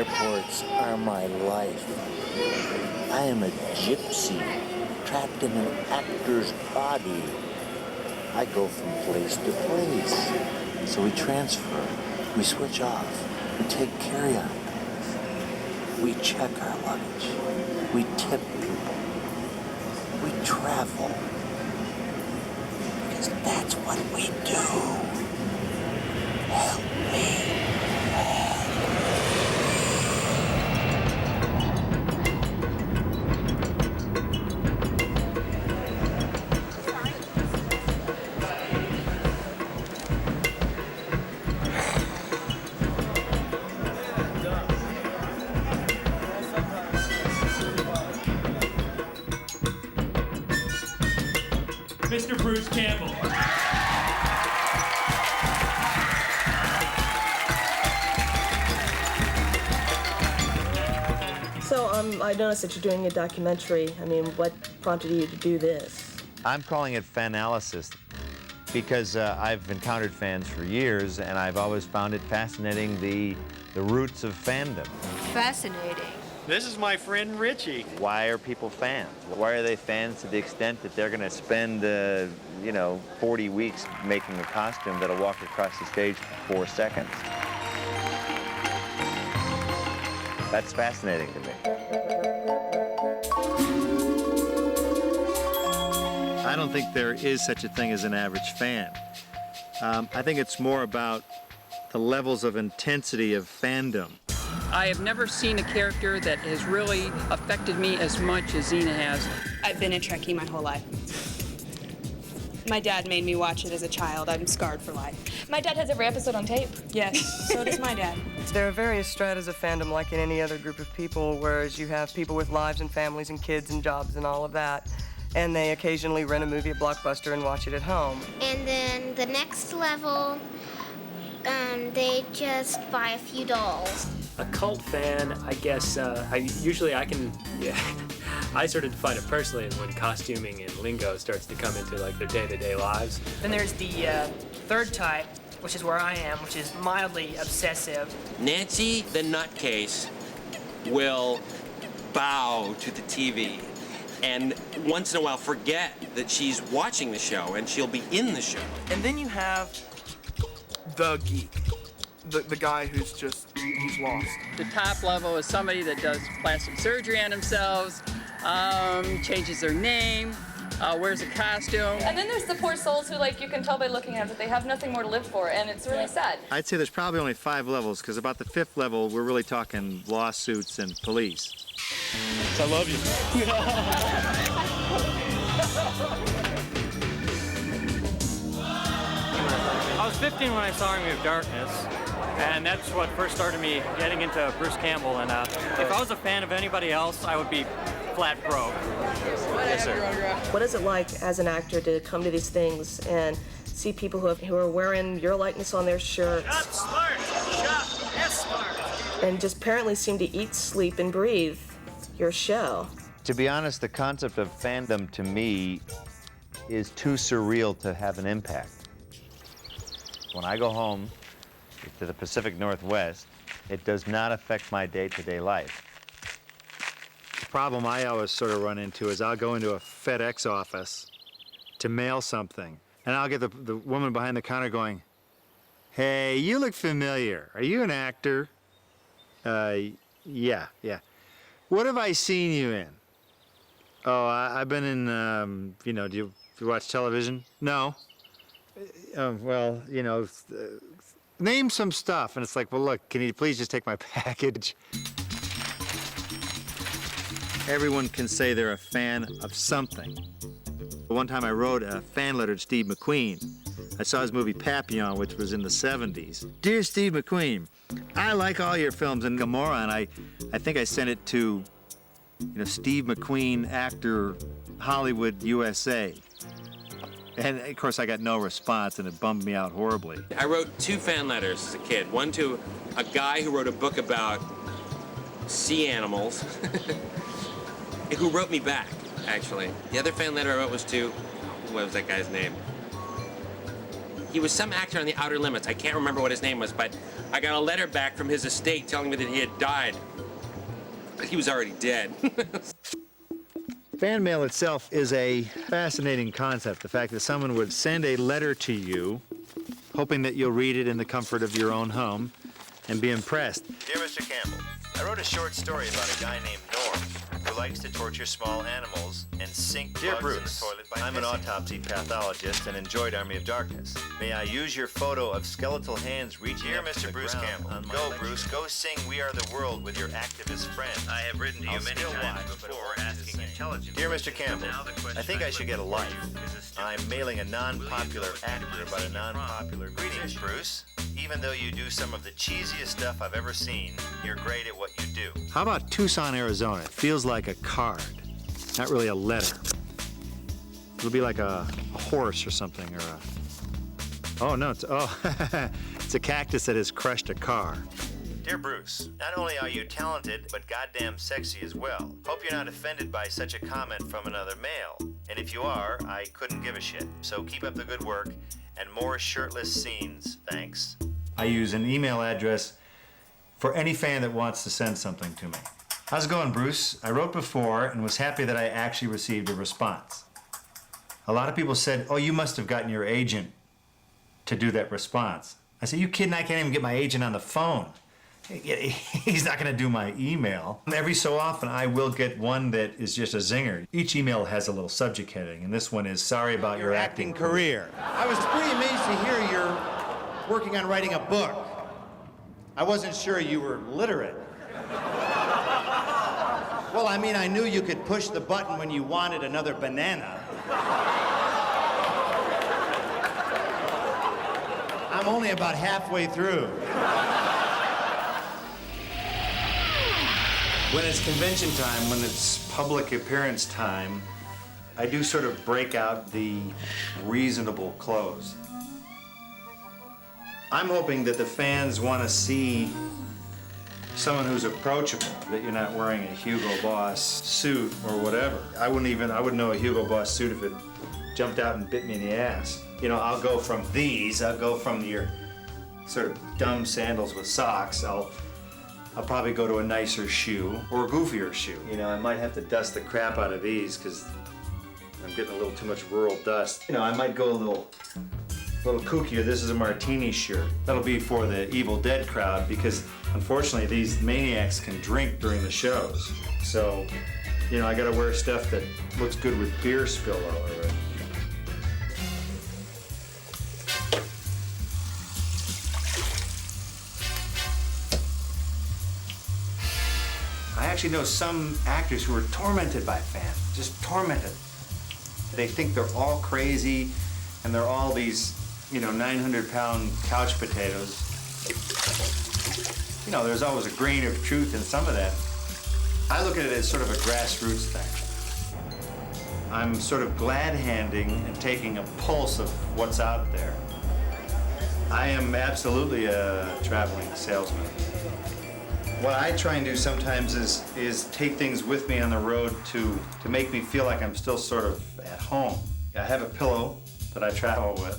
Airports are my life. I am a gypsy, trapped in an actor's body. I go from place to place. So we transfer, we switch off, we take carry-on. We check our luggage. We tip people. We travel. Because that's what we do. Help me. Mr. Bruce Campbell. So I noticed that you're doing a documentary. I mean, what prompted you to do this? I'm calling it fananalysis because I've encountered fans for years, and I've always found it fascinating, the roots of fandom. Fascinating. This is my friend Richie. Why are people fans? Why are they fans to the extent that they're going to spend, 40 weeks making a costume that'll walk across the stage for 4 seconds? That's fascinating to me. I don't think there is such a thing as an average fan. I think it's more about the levels of intensity of fandom. I have never seen a character that has really affected me as much as Xena has. I've been a Trekkie my whole life. My dad made me watch it as a child. I'm scarred for life. My dad has every episode on tape. Yes, so does my dad. There are various stratas of fandom like in any other group of people, whereas you have people with lives and families and kids and jobs and all of that, and they occasionally rent a movie at Blockbuster and watch it at home. And then the next level, they just buy a few dolls. A cult fan, I guess, I sort of define it personally as when costuming and lingo starts to come into like their day-to-day lives. Then there's the third type, which is where I am, which is mildly obsessive. Nancy, the nutcase, will bow to the TV and once in a while forget that she's watching the show and she'll be in the show. And then you have the geek. The guy who's just, he's lost. The top level is somebody that does plastic surgery on themselves, changes their name, wears a costume. And then there's the poor souls who, like, you can tell by looking at it that they have nothing more to live for, and it's really sad. I'd say there's probably only 5 levels, because about the 5th level, we're really talking lawsuits and police. I love you. I was 15 when I saw Army of Darkness, and that's what first started me getting into Bruce Campbell. And if I was a fan of anybody else, I would be flat broke. Yes, sir. What is it like as an actor to come to these things and see people who are wearing your likeness on their shirts? Shop smart! Shop smart! And just apparently seem to eat, sleep, and breathe your show. To be honest, the concept of fandom to me is too surreal to have an impact. When I go home to the Pacific Northwest, it does not affect my day-to-day life. The problem I always sort of run into is I'll go into a FedEx office to mail something, and I'll get the woman behind the counter going, "Hey, you look familiar. Are you an actor?" Yeah. What have I seen you in? Oh, I've been in, do you watch television? No. Well, name some stuff. And it's like, well, look, can you please just take my package? Everyone can say they're a fan of something. One time I wrote a fan letter to Steve McQueen. I saw his movie Papillon, which was in the 70s. Dear Steve McQueen, I like all your films and Gomorrah, and I think I sent it to, Steve McQueen, actor, Hollywood, USA. And, of course, I got no response, and it bummed me out horribly. I wrote 2 fan letters as a kid. One to a guy who wrote a book about sea animals, who wrote me back, actually. The other fan letter I wrote was to, what was that guy's name? He was some actor on The Outer Limits. I can't remember what his name was, but I got a letter back from his estate telling me that he had died. But he was already dead. Fan mail itself is a fascinating concept. The fact that someone would send a letter to you, hoping that you'll read it in the comfort of your own home and be impressed. Dear Mr. Campbell, I wrote a short story about a guy named Norm who likes to torture small animals and sink bugs in the toilet by I'm an autopsy pathologist and enjoyed Army of Darkness. May I use your photo of skeletal hands reaching Dear Mr. Bruce Campbell, go Bruce, go sing We Are the World with your activist friends. I have written to you many times before asking intelligence. Dear Mr. Campbell, I think I should get a life. I'm mailing a non-popular actor about a non-popular greetings, Bruce. Even though you do some of the cheesiest stuff I've ever seen, you're great at what you do. How about Tucson, Arizona? It feels like a card, not really a letter. It'll be like a horse or something, or a... Oh, no, it's a cactus that has crushed a car. Dear Bruce, not only are you talented, but goddamn sexy as well. Hope you're not offended by such a comment from another male. And if you are, I couldn't give a shit. So keep up the good work and more shirtless scenes. Thanks. I use an email address for any fan that wants to send something to me. How's it going, Bruce? I wrote before and was happy that I actually received a response. A lot of people said, oh, you must have gotten your agent to do that response. I said, you kidding? I can't even get my agent on the phone. He's not going to do my email. Every so often, I will get one that is just a zinger. Each email has a little subject heading, and this one is, sorry about your acting career. I was pretty amazed to hear you're working on writing a book. I wasn't sure you were literate. Well, I mean, I knew you could push the button when you wanted another banana. I'm only about halfway through. When it's convention time, when it's public appearance time, I do sort of break out the reasonable clothes. I'm hoping that the fans want to see someone who's approachable, that you're not wearing a Hugo Boss suit or whatever. I wouldn't know a Hugo Boss suit if it jumped out and bit me in the ass. You know, I'll go from your sort of dumb sandals with socks, I'll probably go to a nicer shoe or a goofier shoe. You know, I might have to dust the crap out of these because I'm getting a little too much rural dust. You know, I might go a little kookier. This is a martini shirt. That'll be for the Evil Dead crowd because unfortunately these maniacs can drink during the shows. So, you know, I gotta wear stuff that looks good with beer spill all over it. I actually know some actors who are tormented by fans, just tormented. They think they're all crazy and they're all these, you know, 900-pound couch potatoes. You know, there's always a grain of truth in some of that. I look at it as sort of a grassroots thing. I'm sort of glad-handing and taking a pulse of what's out there. I am absolutely a traveling salesman. What I try and do sometimes is take things with me on the road to make me feel like I'm still sort of at home. I have a pillow that I travel with.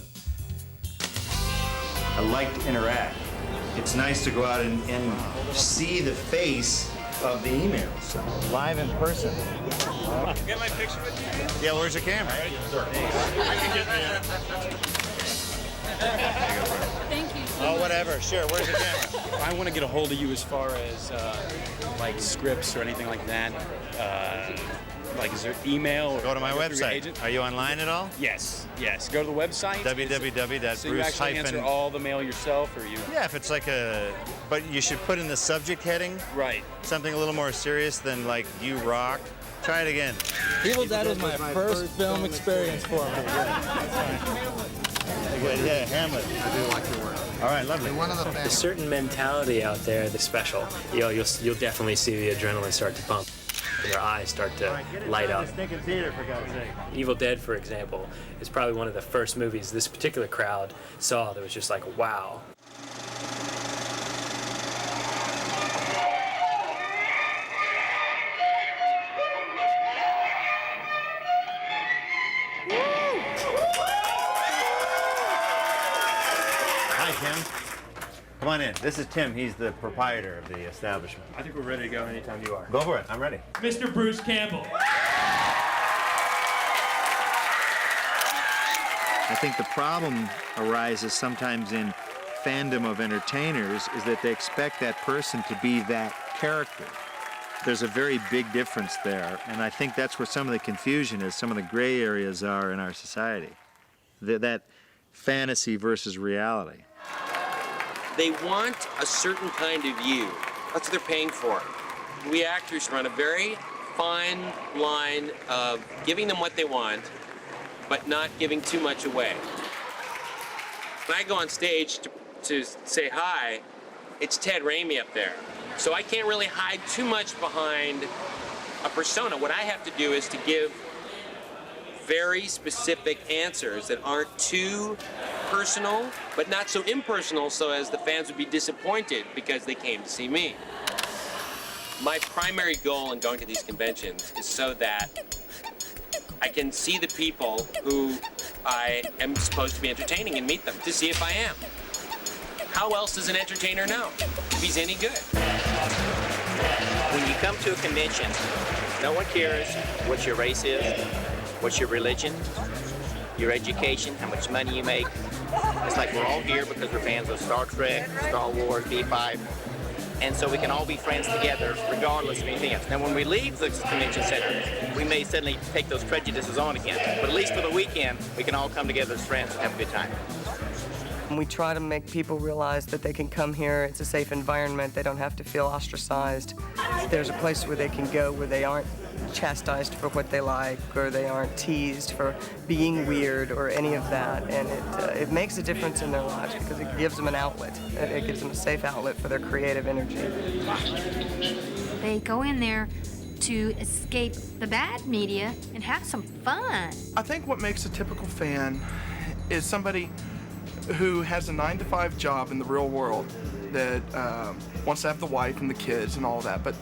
I like to interact. It's nice to go out and see the face of the emails, live in person. Get my picture with you? Yeah, where's the camera? I can get there. Thank you. Oh, whatever, sure, where's the camera? If I want to get a hold of you as far as like scripts or anything like that, like is there email? Or Go to my website. Agent? Are you online at all? Yes. Go to the website. www.bruce-. So you actually answer all the mail yourself, or you? Yeah, if it's like but you should put in the subject heading. Right. Something a little more serious than like you rock. Try it again. Evil Dead was my first film experience for me. Yeah, Hamlet. All right, lovely. There's a certain mentality out there that's special. You'll definitely see the adrenaline start to pump. Your eyes start to light up. Theater, for God's sake. Evil Dead, for example, is probably one of the first movies this particular crowd saw that was just like, wow. Hi, Tim. Come on in. This is Tim. He's the proprietor of the establishment. I think we're ready to go anytime you are. Go for it. I'm ready. Mr. Bruce Campbell. I think the problem arises sometimes in fandom of entertainers is that they expect that person to be that character. There's a very big difference there, and I think that's where some of the confusion is, some of the gray areas are in our society. That fantasy versus reality. They want a certain kind of you. That's what they're paying for. We actors run a very fine line of giving them what they want, but not giving too much away. When I go on stage to say hi, it's Ted Raimi up there. So I can't really hide too much behind a persona. What I have to do is to give very specific answers that aren't too personal, but not so impersonal so as the fans would be disappointed because they came to see me. My primary goal in going to these conventions is so that I can see the people who I am supposed to be entertaining and meet them to see if I am. How else does an entertainer know if he's any good? When you come to a convention, no one cares what your race is, what's your religion, your education, how much money you make. It's like we're all here because we're fans of Star Trek, Star Wars, B5, and so we can all be friends together regardless of anything else. Now when we leave the convention center, we may suddenly take those prejudices on again, but at least for the weekend, we can all come together as friends and have a good time. We try to make people realize that they can come here, it's a safe environment, they don't have to feel ostracized. There's a place where they can go where they aren't chastised for what they like, or they aren't teased for being weird or any of that, and it makes a difference in their lives because it gives them an outlet. It gives them a safe outlet for their creative energy. They go in there to escape the bad media and have some fun. I think what makes a typical fan is somebody who has a 9-to-5 job in the real world that wants to have the wife and the kids and all that, but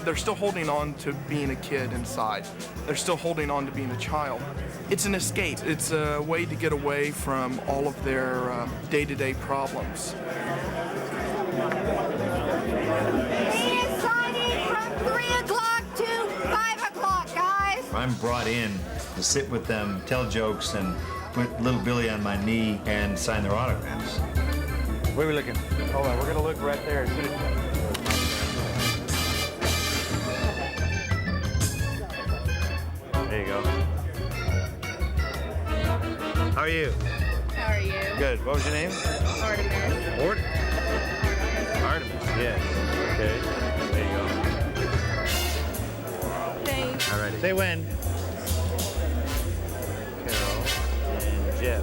they're still holding on to being a kid inside. They're still holding on to being a child. It's an escape. It's a way to get away from all of their day-to-day problems. Signing from 3 o'clock to 5 o'clock, guys. I'm brought in to sit with them, tell jokes, and put little Billy on my knee and sign their autographs. Where are we looking? Hold on, we're gonna look right there. There you go. How are you? How are you? Good. What was your name? Artemis. Artemis, yes. Okay. There you go. Thanks. All righty. Say when. Carol and Jeff.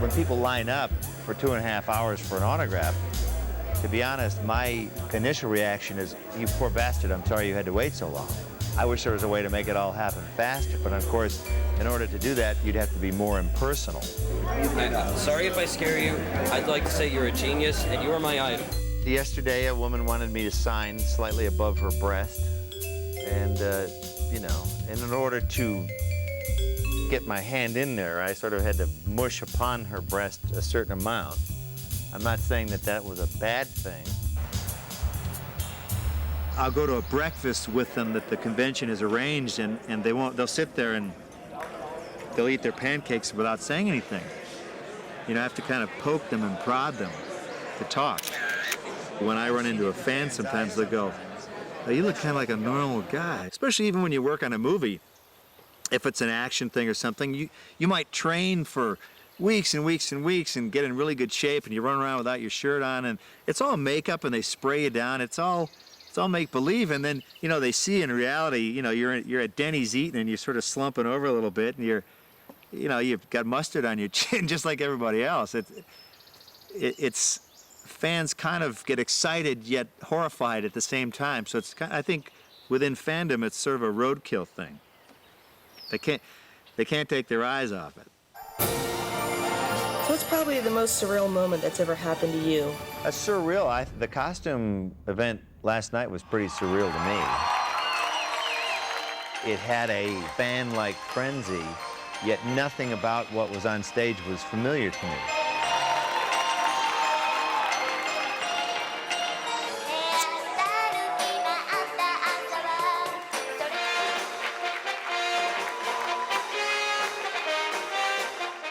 When people line up for 2.5 hours for an autograph, to be honest, my initial reaction is, you poor bastard, I'm sorry you had to wait so long. I wish there was a way to make it all happen faster, but of course, in order to do that, you'd have to be more impersonal. Sorry if I scare you. I'd like to say you're a genius, and you are my idol. Yesterday, a woman wanted me to sign slightly above her breast, and, you know, and in order to get my hand in there, I sort of had to mush upon her breast a certain amount. I'm not saying that that was a bad thing. I'll go to a breakfast with them that the convention has arranged, and they'll sit there and they'll eat their pancakes without saying anything. You know, I have to kind of poke them and prod them to talk. When I run into a fan, sometimes they'll go, oh, you look kind of like a normal guy. Especially even when you work on a movie. If it's an action thing or something, you might train for weeks and weeks and weeks and get in really good shape, and you run around without your shirt on, and it's all makeup, and they spray you down. It's all make-believe, and then, you know, they see in reality, you know, you're at Denny's eating, and you're sort of slumping over a little bit, and you've got mustard on your chin just like everybody else. It's fans kind of get excited yet horrified at the same time. So I think within fandom, it's sort of a roadkill thing. They can't take their eyes off it. So what's probably the most surreal moment that's ever happened to you? A surreal, the costume event last night was pretty surreal to me. It had a fan-like frenzy yet nothing about what was on stage was familiar to me.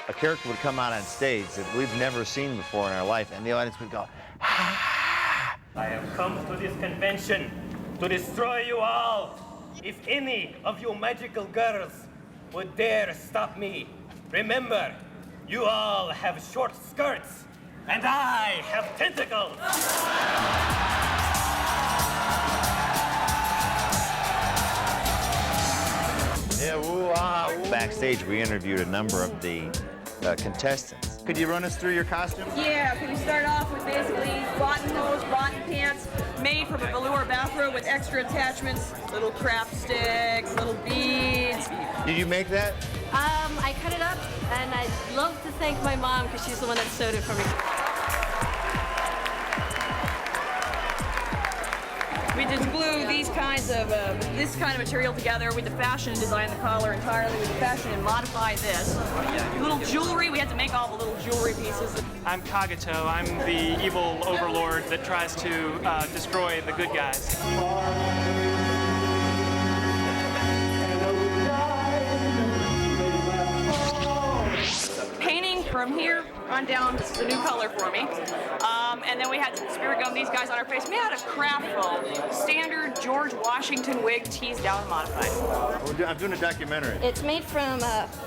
A character would come out on stage that we've never seen before in our life, and the audience would go, I have come to this convention to destroy you all. If any of you magical girls would dare stop me, remember, you all have short skirts, and I have tentacles. Yeah, woo-ah. Backstage, we interviewed a number of the contestants. Could you run us through your costume? Yeah, okay, we start off with basically bottlenose, bottom pants, made from a velour bathrobe with extra attachments, little craft sticks, little beads. Did you make that? I cut it up, and I'd love to thank my mom because she's the one that sewed it for me. We just glue these kinds of, this kind of material together with the fashion and design the collar entirely with the fashion and modify this. Little jewelry, we had to make all the little jewelry pieces. I'm Kagato. I'm the evil overlord that tries to destroy the good guys. Painting from here on down, this is a new color for me. And then we had to spirit gum these guys on our face made out of craft foam. Standard George Washington wig teased down and modified. I'm doing a documentary. It's made from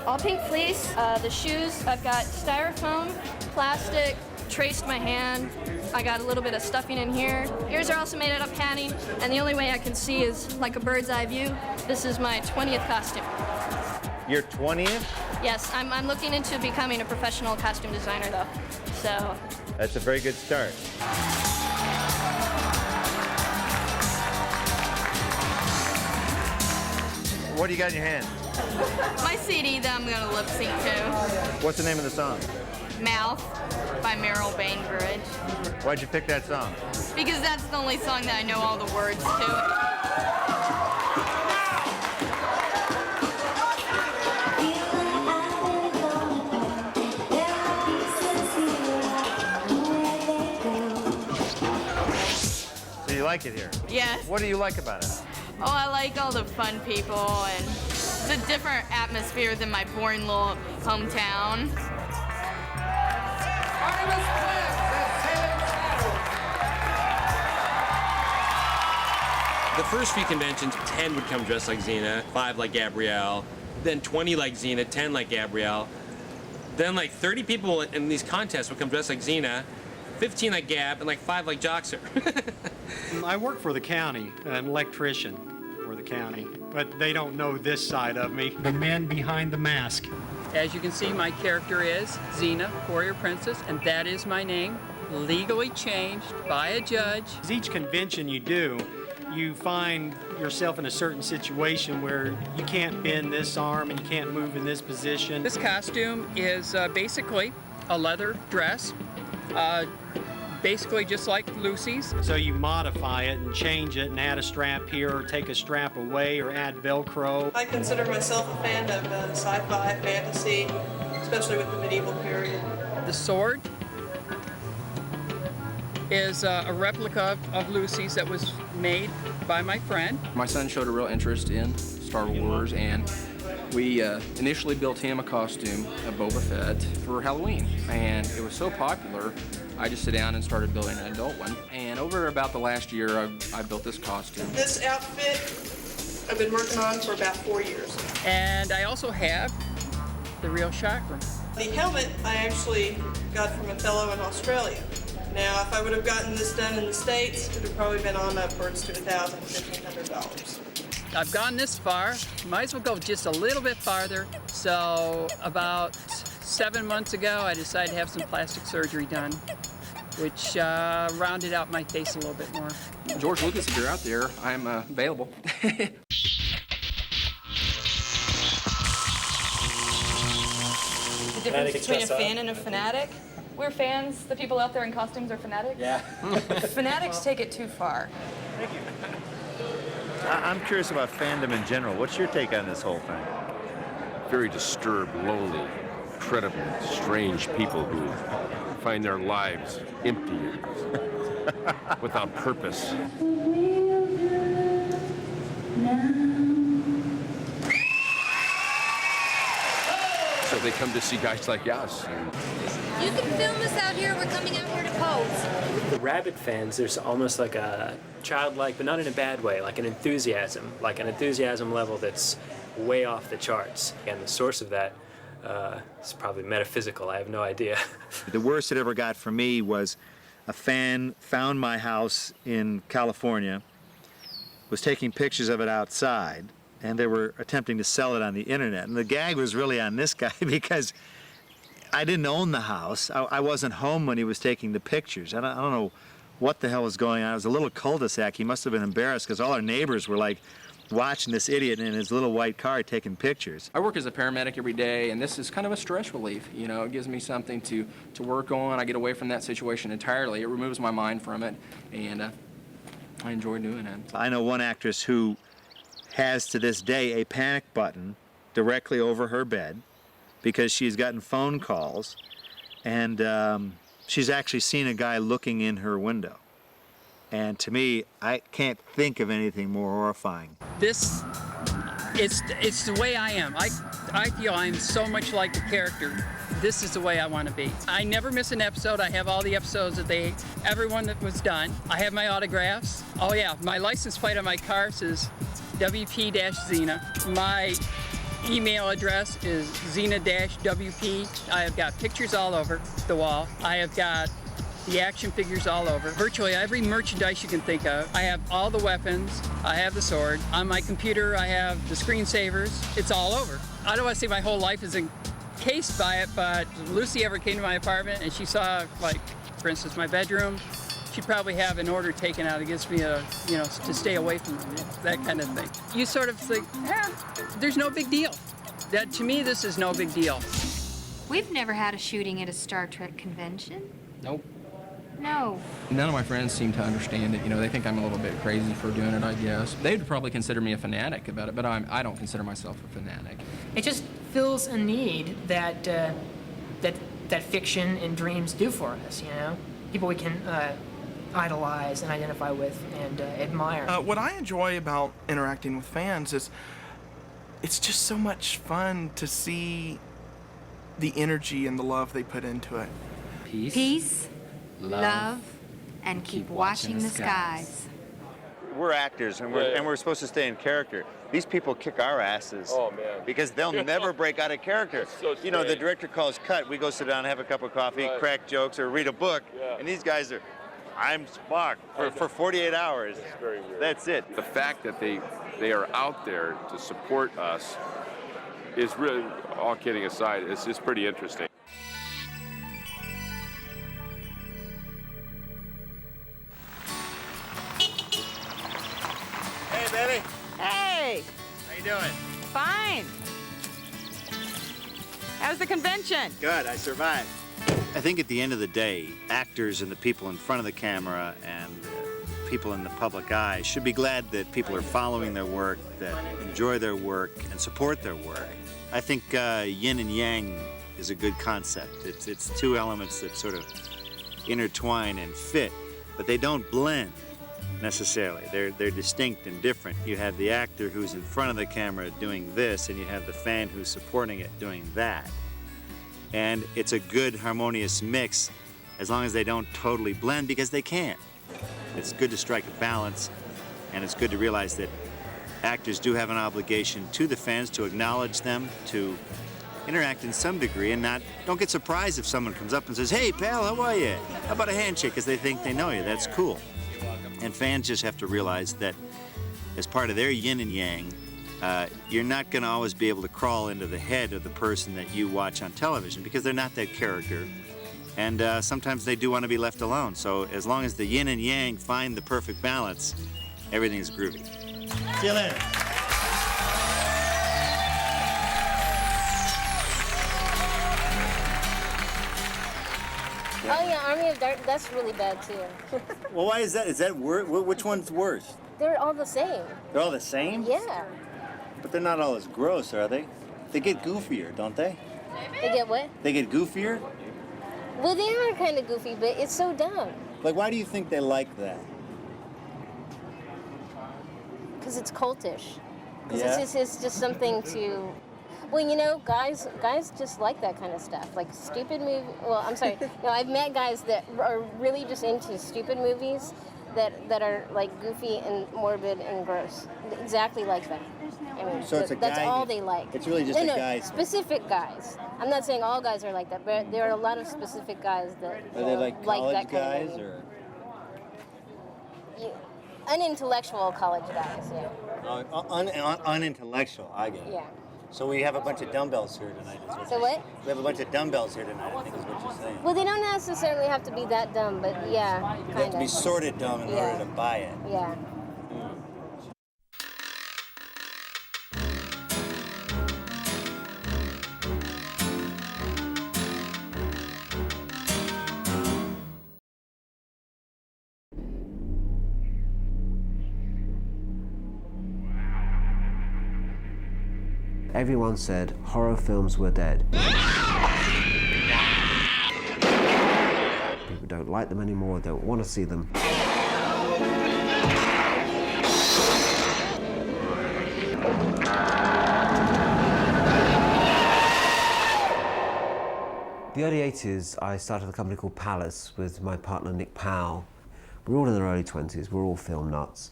all pink fleece. The shoes, I've got styrofoam, plastic, traced my hand. I got a little bit of stuffing in here. Ears are also made out of padding, and the only way I can see is like a bird's eye view. This is my 20th costume. Your 20th? Yes, I'm looking into becoming a professional costume designer though, so. That's a very good start. What do you got in your hand? My CD that I'm gonna lip sync to. What's the name of the song? Mouth by Meryl Bainbridge. Why'd you pick that song? Because that's the only song that I know all the words to. You like it here? Yes. What do you like about it? Oh, I like all the fun people, and it's a different atmosphere than my boring little hometown. The first few conventions, 10 would come dressed like Xena, 5 like Gabrielle, then 20 like Xena, 10 like Gabrielle. Then like 30 people in these contests would come dressed like Xena, 15 like Gab, and like 5 like Joxer. I work for the county, an electrician for the county, but they don't know this side of me. The man behind the mask. As you can see, my character is Xena, Warrior Princess, and that is my name, legally changed by a judge. Each convention you do, you find yourself in a certain situation where you can't bend this arm and you can't move in this position. This costume is basically a leather dress. Basically just like Lucy's. So you modify it and change it and add a strap here or take a strap away or add Velcro. I consider myself a fan of sci-fi, fantasy, especially with the medieval period. The sword is a replica of Lucy's that was made by my friend. My son showed a real interest in Star Wars, and we initially built him a costume of Boba Fett for Halloween, and it was so popular I just sat down and started building an adult one. And over about the last year, I built this costume. This outfit I've been working on for about 4 years. And I also have the real chakra. The helmet I actually got from a fellow in Australia. Now, if I would have gotten this done in the States, it would have probably been on upwards to $1,000, $1,500. I've gone this far, might as well go just a little bit farther. So about 7 months ago, I decided to have some plastic surgery done, which rounded out my face a little bit more. George Lucas, if you're out there, I'm available. The difference between a fan and a fanatic? We're fans. The people out there in costumes are fanatics. Yeah. Fanatics take it too far. Thank you. I'm curious about fandom in general. What's your take on this whole thing? very disturbed, lonely, incredibly strange people who find their lives empty without purpose. So they come to see guys like us. You can film us out here. We're coming out here to pose. With the rabbit fans, there's almost like a childlike, but not in a bad way, like an enthusiasm level that's way off the charts. And the source of that is probably metaphysical. I have no idea. The worst it ever got for me was a fan found my house in California, was taking pictures of it outside, and they were attempting to sell it on the internet. And the gag was really on this guy because I didn't own the house. I wasn't home when he was taking the pictures. I don't know what the hell was going on. It was a little cul-de-sac. He must have been embarrassed because all our neighbors were like watching this idiot in his little white car taking pictures. I work as a paramedic every day, and this is kind of a stress relief. You know, it gives me something to work on. I get away from that situation entirely. It removes my mind from it, and I enjoy doing it. I know one actress who has to this day a panic button directly over her bed because she's gotten phone calls, and she's actually seen a guy looking in her window. And to me, I can't think of anything more horrifying. This, it's the way I am. I feel I'm so much like the character. This is the way I want to be. I never miss an episode. I have all the episodes everyone that was done. I have my autographs. Oh yeah, my license plate on my car says WP-Xena. My email address is Xena-WP. I have got pictures all over the wall. I have got the action figures all over. Virtually every merchandise you can think of. I have all the weapons. I have the sword. On my computer, I have the screensavers. It's all over. I don't want to say my whole life is encased by it, but if Lucy ever came to my apartment and she saw, like, for instance, my bedroom, she'd probably have an order taken out against me, to stay away from it, that kind of thing. You sort of think, there's no big deal. That, to me, this is no big deal. We've never had a shooting at a Star Trek convention. Nope. No. None of my friends seem to understand it. You know, they think I'm a little bit crazy for doing it, I guess. They would probably consider me a fanatic about it, but I don't consider myself a fanatic. It just fills a need that that fiction and dreams do for us, you know? People we can idolize and identify with and admire. What I enjoy about interacting with fans is it's just so much fun to see the energy and the love they put into it. Peace, love, and keep watching the skies. We're actors, and we're supposed to stay in character. These people kick our asses because they'll never break out of character. So you know, the director calls cut. We go sit down, have a cup of coffee, crack jokes, or read a book, and these guys are, I'm Spock for 48 hours. That's very weird. That's it. The fact that they are out there to support us is really, all kidding aside, it's just pretty interesting. Hey, baby. Hey, How you doing? fine. How's the convention? Good. I survived. I think at the end of the day, actors and the people in front of the camera and people in the public eye should be glad that people are following their work, that enjoy their work, and support their work. I think yin and yang is a good concept. It's two elements that sort of intertwine and fit, but they don't blend necessarily. They're distinct and different. You have the actor who's in front of the camera doing this, and you have the fan who's supporting it doing that. And it's a good harmonious mix as long as they don't totally blend, because they can't. It's good to strike a balance, and it's good to realize that actors do have an obligation to the fans to acknowledge them, to interact in some degree, and don't get surprised if someone comes up and says, "Hey pal, how are you? How about a handshake?" because they think they know you. That's cool. And fans just have to realize that as part of their yin and yang, you're not going to always be able to crawl into the head of the person that you watch on television, because they're not that character. And sometimes they do want to be left alone. So as long as the yin and yang find the perfect balance, everything's groovy. See you later. Oh yeah, Army of Dark, that's really bad too. Well, why is that? Is that which one's worse? They're all the same. They're all the same? Yeah. But they're not all as gross, are they? They get goofier, don't they? They get what? They get goofier? Well, they are kind of goofy, but it's so dumb. Like, why do you think they like that? Because it's cultish. Because Yeah? it's just something to... Well, you know, guys just like that kind of stuff. Like stupid movie. Well, I'm sorry. No, I've met guys that are really just into stupid movies that are like goofy and morbid and gross. Exactly like that. I mean, So it's a that's guy- all they like. it's really just a guy- specific guys. I'm not saying all guys are like that, but there are a lot of specific guys that Are they like college that kind guys of movie. or? Unintellectual college guys, yeah. Unintellectual, I get it. Yeah. So we have a bunch of dumbbells here tonight. Is what So you're what? saying. We have a bunch of dumbbells here tonight, I think is what you're saying. Well, they don't necessarily have to be that dumb, but yeah, kind They have to be sort of dumb in order to buy it. Yeah. Everyone said horror films were dead. People don't like them anymore, don't want to see them. The early 80s, I started a company called Palace with my partner Nick Powell. We're all in our early 20s, we're all film nuts.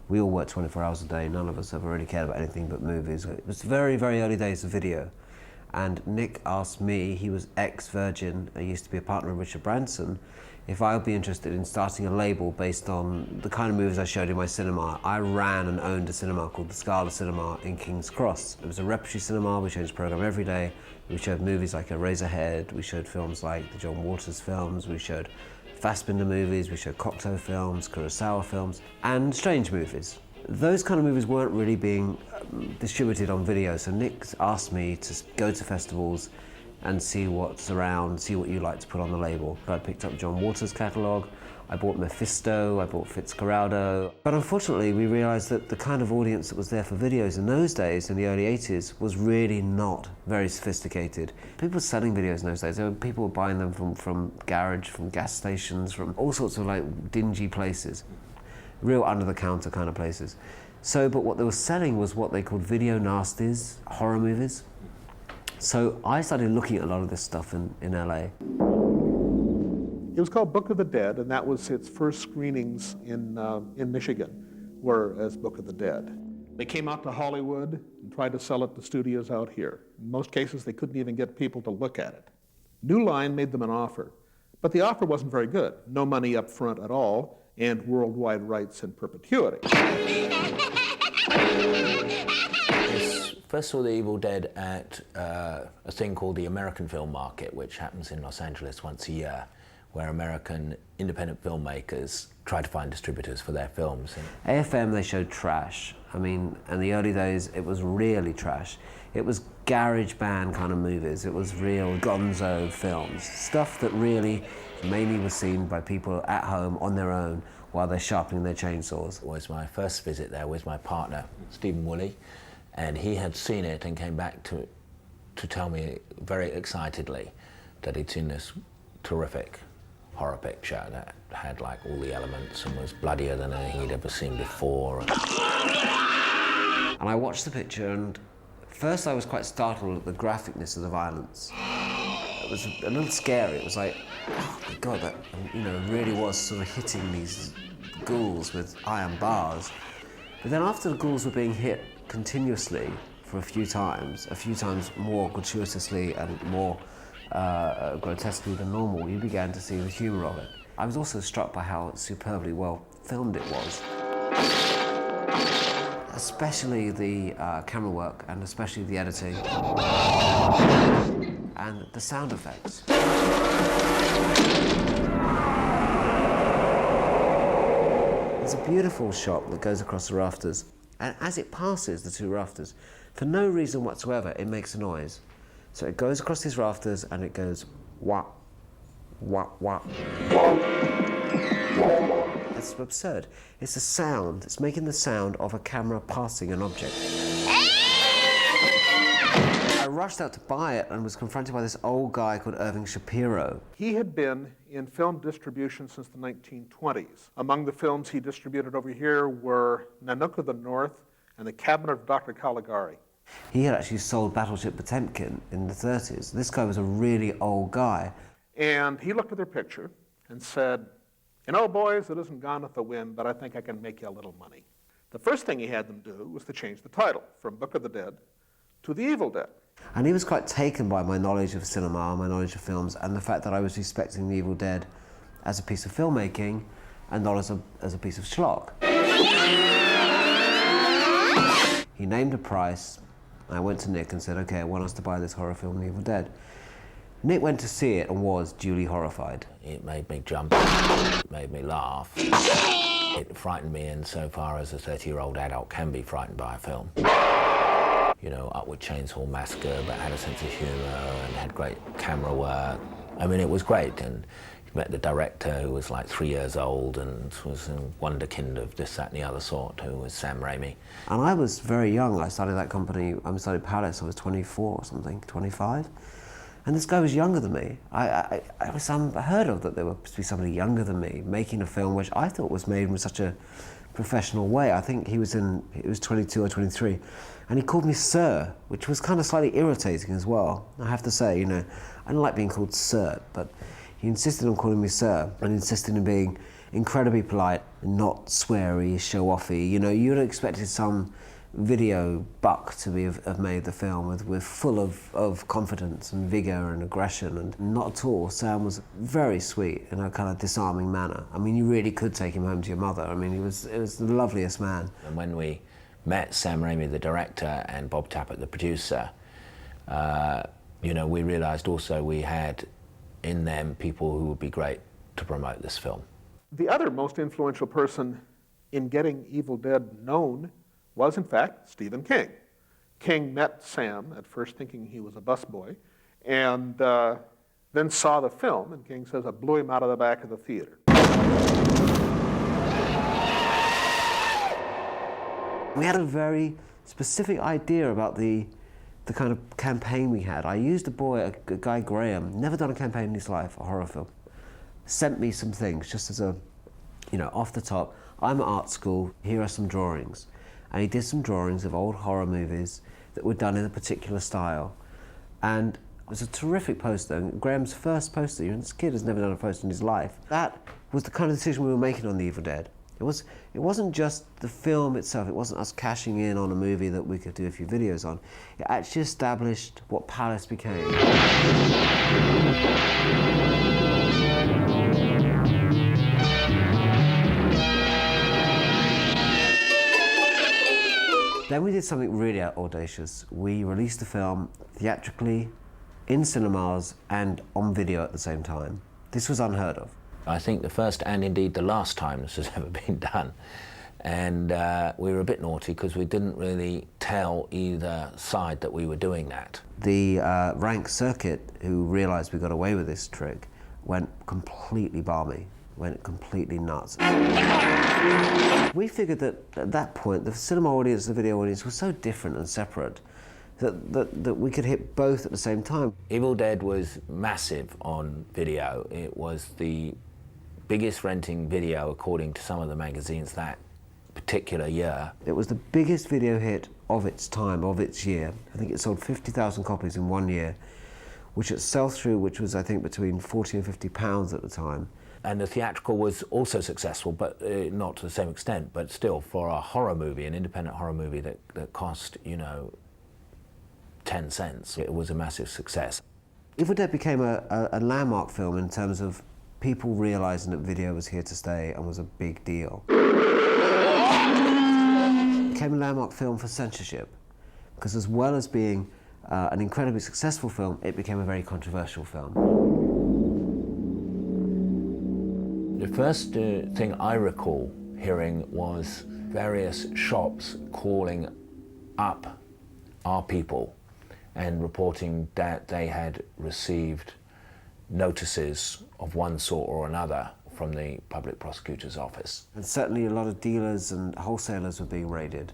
We all worked 24 hours a day, none of us ever really cared about anything but movies. It was very, very early days of video. And Nick asked me, he was ex-Virgin, he used to be a partner of Richard Branson, if I would be interested in starting a label based on the kind of movies I showed in my cinema. I ran and owned a cinema called the Scala Cinema in King's Cross. It was a repertory cinema, we changed the program every day. We showed movies like Eraserhead, we showed films like the John Waters films, we showed Fassbinder movies, we showed Cocteau films, Kurosawa films, and strange movies. Those kind of movies weren't really being distributed on video, so Nick asked me to go to festivals and see what's around, see what you like to put on the label. I picked up John Waters' catalogue, I bought Mephisto, I bought Fitzcarraldo. But unfortunately, we realised that the kind of audience that was there for videos in those days, in the early 80s, was really not very sophisticated. People were selling videos in those days. People were buying them from garage, from gas stations, from all sorts of like dingy places. Real under-the-counter kind of places. So, but what they were selling was what they called video nasties, horror movies. So I started looking at a lot of this stuff in LA. It was called Book of the Dead, and that was its first screenings in Michigan, were as Book of the Dead. They came out to Hollywood and tried to sell it to studios out here. In most cases, they couldn't even get people to look at it. New Line made them an offer, but the offer wasn't very good. No money up front at all, and worldwide rights in perpetuity. First saw The Evil Dead at a thing called the American Film Market, which happens in Los Angeles once a year, where American independent filmmakers try to find distributors for their films. AFM, they showed trash. I mean, in the early days, it was really trash. It was garage band kind of movies. It was real gonzo films. Stuff that really mainly was seen by people at home on their own while they're sharpening their chainsaws. It was my first visit there with my partner, Stephen Woolley, and he had seen it and came back to tell me very excitedly that he'd seen this terrific horror picture that had like all the elements and was bloodier than anything he'd ever seen before. And I watched the picture, and first I was quite startled at the graphicness of the violence. It was a little scary. It was like, oh my God, that, you know, really was sort of hitting these ghouls with iron bars. But then after the ghouls were being hit continuously for a few times more gratuitously and more grotesquely than normal, you began to see the humour of it. I was also struck by how superbly well filmed it was. Especially the camera work, and especially the editing. And the sound effects. There's a beautiful shot that goes across the rafters, and as it passes the two rafters, for no reason whatsoever, it makes a noise. So it goes across these rafters and it goes wah, wah, wah. It's absurd. It's a sound. It's making the sound of a camera passing an object. I rushed out to buy it and was confronted by this old guy called Irving Shapiro. He had been in film distribution since the 1920s. Among the films he distributed over here were Nanook of the North and The Cabinet of Dr. Caligari. He had actually sold Battleship Potemkin in the 30s. This guy was a really old guy. And he looked at their picture and said, "You know, boys, it isn't Gone with the Wind, but I think I can make you a little money." The first thing he had them do was to change the title from Book of the Dead to The Evil Dead. And he was quite taken by my knowledge of cinema, my knowledge of films, and the fact that I was respecting The Evil Dead as a piece of filmmaking and not as a piece of schlock. He named a price. I went to Nick and said, okay, I want us to buy this horror film, The Evil Dead. Nick went to see it and was duly horrified. It made me jump, it made me laugh. It frightened me insofar as a 30-year-old adult can be frightened by a film. You know, Upward Chainsaw Massacre, but had a sense of humour and had great camera work. I mean, it was great, and you met the director who was like 3 years old and was a wonderkind of this, that and the other sort, who was Sam Raimi. And I was very young. I started that company, I started Palace, I was 24 or something, 25. And this guy was younger than me. I was unheard of that there would be somebody younger than me making a film which I thought was made in such a professional way. I think he was 22 or 23. And he called me sir, which was kind of slightly irritating as well. I have to say, you know, I don't like being called sir, but he insisted on calling me sir and insisted on being incredibly polite and not sweary, show-offy. You know, you'd have expected some video buck to have made the film with full of confidence and vigor and aggression, and not at all. Sam was very sweet in a kind of disarming manner. I mean, you really could take him home to your mother. I mean, it was the loveliest man. And when we met Sam Raimi, the director, and Bob Tappert, the producer, you know, we realized also we had in them people who would be great to promote this film. The other most influential person in getting Evil Dead known was, in fact, Stephen King. King met Sam, at first thinking he was a busboy, and then saw the film, and King says, it blew him out of the back of the theater. We had a very specific idea about the kind of campaign we had. I used a guy Graham, never done a campaign in his life, a horror film, sent me some things, just as a, you know, off the top. I'm at art school, here are some drawings. And he did some drawings of old horror movies that were done in a particular style. And it was a terrific poster, and Graham's first poster. You know, this kid has never done a poster in his life. That was the kind of decision we were making on The Evil Dead. It wasn't just the film itself, it wasn't us cashing in on a movie that we could do a few videos on. It actually established what Palace became. Then we did something really audacious. We released the film theatrically, in cinemas, and on video at the same time. This was unheard of. I think the first and indeed the last time this has ever been done. And we were a bit naughty because we didn't really tell either side that we were doing that. The rank circuit, who realized we got away with this trick, went completely balmy, went completely nuts. We figured that at that point, the cinema audience, the video audience, was so different and separate that we could hit both at the same time. Evil Dead was massive on video. It was the biggest renting video according to some of the magazines that particular year. It was the biggest video hit of its time, of its year. I think it sold 50,000 copies in 1 year, which at sell-through, which was I think between 40 and 50 pounds at the time. And the theatrical was also successful, but not to the same extent, but still for a horror movie, an independent horror movie that cost, you know, 10 cents, it was a massive success. Evil Dead became a landmark film in terms of people realizing that video was here to stay and was a big deal. It became a landmark film for censorship, because as well as being an incredibly successful film, it became a very controversial film. The first thing I recall hearing was various shops calling up our people and reporting that they had received notices of one sort or another from the public prosecutor's office. And certainly a lot of dealers and wholesalers were being raided.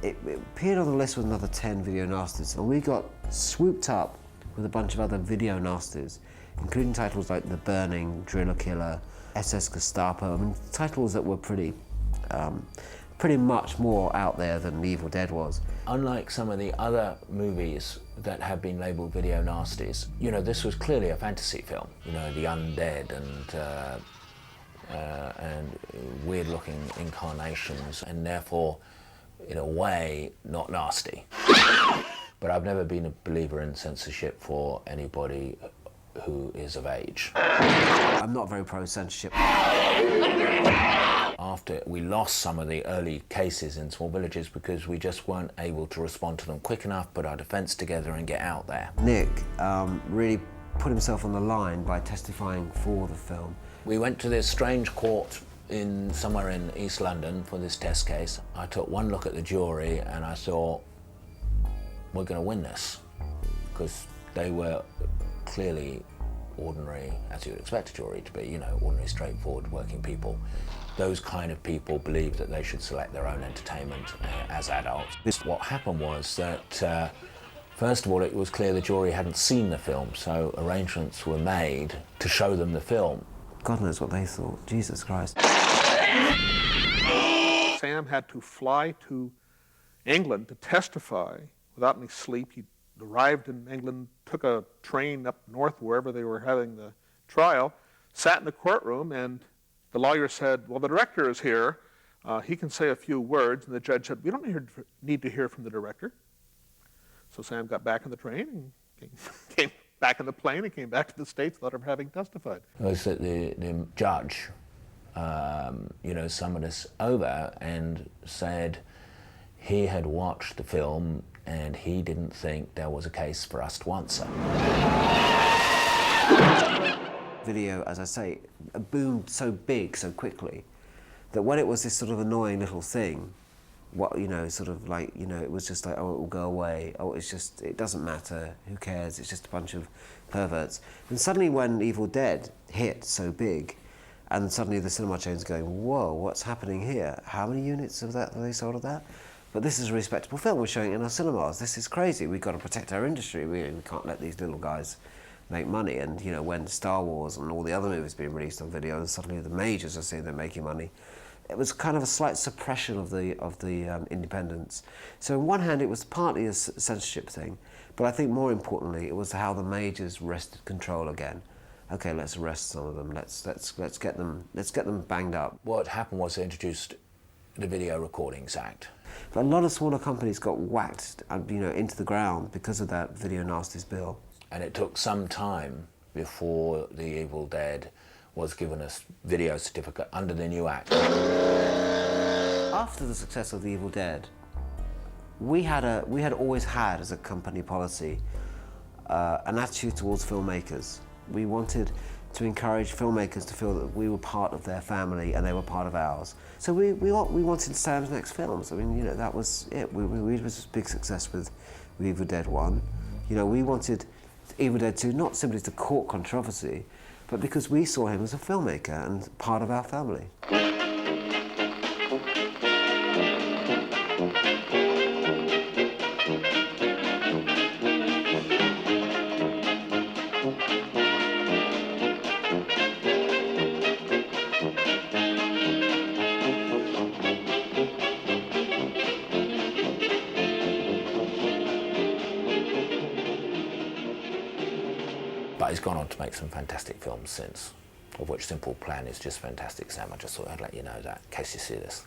It appeared on the list with another 10 video nasties, and we got swooped up with a bunch of other video nasties, including titles like The Burning, Driller Killer, SS Gestapo. I mean, titles that were pretty much more out there than Evil Dead was. Unlike some of the other movies that have been labelled video nasties, you know, this was clearly a fantasy film. You know, the undead and weird-looking incarnations, and therefore, in a way, not nasty. But I've never been a believer in censorship for anybody who is of age. I'm not very pro-censorship. After we lost some of the early cases in small villages because we just weren't able to respond to them quick enough, put our defence together and get out there. Nick really put himself on the line by testifying for the film. We went to this strange court somewhere in East London for this test case. I took one look at the jury and I thought, we're going to win this, because they were clearly ordinary, as you would expect a jury to be, you know, ordinary, straightforward working people. Those kind of people believe that they should select their own entertainment as adults. What happened was that, first of all, it was clear the jury hadn't seen the film, so arrangements were made to show them the film. God knows what they thought. Jesus Christ. Sam had to fly to England to testify without any sleep. He arrived in England, took a train up north wherever they were having the trial, sat in the courtroom, and the lawyer said, well, the director is here. He can say a few words. And the judge said, we don't need to hear from the director. So Sam got back on the train and came back in the plane and came back to the States without ever having testified. It was that the judge, you know, summoned us over and said he had watched the film and he didn't think there was a case for us to answer. Video, as I say, boomed so big so quickly that when it was this sort of annoying little thing, what, you know, sort of like, you know, it was just like, oh, it will go away, oh, it's just, it doesn't matter, who cares, it's just a bunch of perverts. And suddenly when Evil Dead hit so big, and suddenly the cinema chains are going, whoa, what's happening here? How many units of that have they sold of that? But this is a respectable film, we're showing it in our cinemas, this is crazy, we've got to protect our industry, we can't let these little guys make money. And, you know, when Star Wars and all the other movies being released on video, and suddenly the majors are saying they're making money, it was kind of a slight suppression of the independents. So on one hand, it was partly a censorship thing, but I think more importantly, it was how the majors wrested control again. Okay, let's arrest some of them. Let's get them banged up. What happened was they introduced the Video Recordings Act. But a lot of smaller companies got whacked, you know, into the ground because of that Video Nasties bill. And it took some time before the Evil Dead was given a video certificate under the new act. After the success of The Evil Dead, we had always had, as a company policy, an attitude towards filmmakers. We wanted to encourage filmmakers to feel that we were part of their family and they were part of ours. So we wanted Sam's next films. I mean, you know, that was it. We was a big success with Evil Dead 1. You know, we wanted Evil Dead 2 not simply to court controversy, but because we saw him as a filmmaker and part of our family. But he's gone on to make some fantastic films since, of which Simple Plan is just fantastic, Sam. I just thought I'd let you know that, in case you see this.